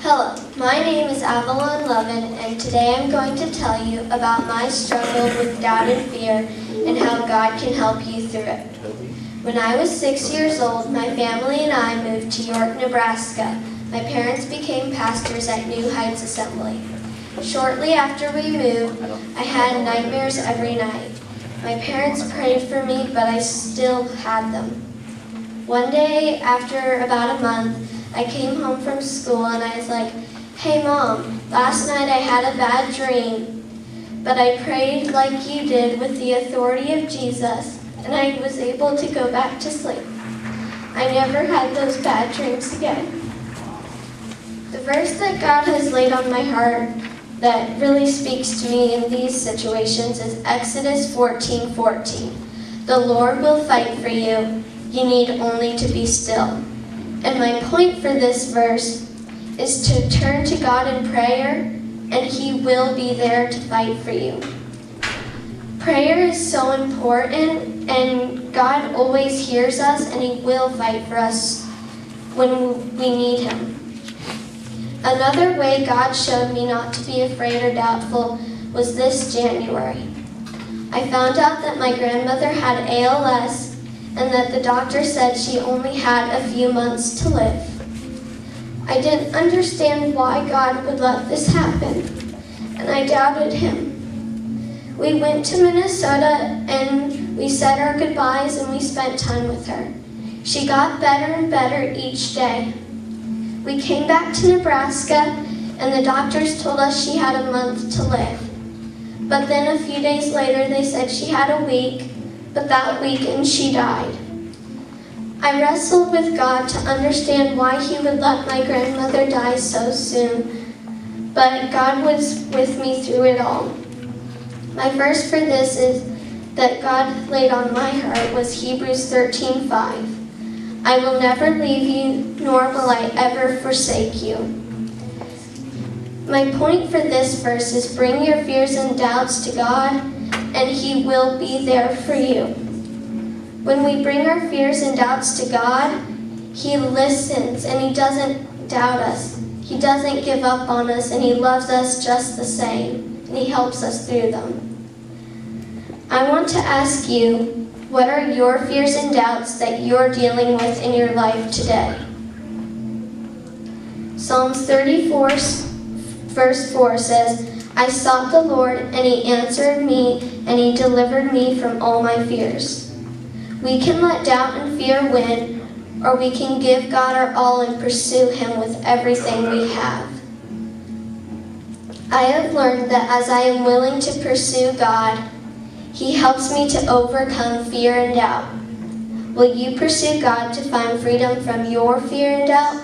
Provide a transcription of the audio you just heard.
Hello, my name is Avalon Loven, and today I'm going to tell you about my struggle with doubt and fear and how God can help you through it. When I was 6 years old, my family and I moved to York, Nebraska. My parents became pastors at New Heights Assembly. Shortly after we moved, I had nightmares every night. My parents prayed for me, but I still had them. One day, after about a month, I came home from school and I was like, "Hey Mom, last night I had a bad dream, but I prayed like you did with the authority of Jesus, and I was able to go back to sleep. I never had those bad dreams again." The verse that God has laid on my heart that really speaks to me in these situations is Exodus 14:14. "The Lord will fight for you. You need only to be still." And my point for this verse is to turn to God in prayer, and He will be there to fight for you. Prayer is so important, and God always hears us, and He will fight for us when we need Him. Another way God showed me not to be afraid or doubtful was this January. I found out that my grandmother had ALS, and that the doctor said she only had a few months to live. I didn't understand why God would let this happen, and I doubted Him. We went to Minnesota and we said our goodbyes and we spent time with her. She got better and better each day. We came back to Nebraska and the doctors told us she had a month to live. But then a few days later they said she had a week, but that weekend she died. I wrestled with God to understand why He would let my grandmother die so soon, but God was with me through it all. My verse for this is that God laid on my heart was Hebrews 13:5. "I will never leave you, nor will I ever forsake you." My point for this verse is bring your fears and doubts to God, and He will be there for you. When we bring our fears and doubts to God, He listens and He doesn't doubt us. He doesn't give up on us, and He loves us just the same, and He helps us through them. I want to ask you, what are your fears and doubts that you're dealing with in your life today? Psalms 34 verse 4 says, "I sought the Lord, and He answered me, and He delivered me from all my fears." We can let doubt and fear win, or we can give God our all and pursue Him with everything we have. I have learned that as I am willing to pursue God, He helps me to overcome fear and doubt. Will you pursue God to find freedom from your fear and doubt?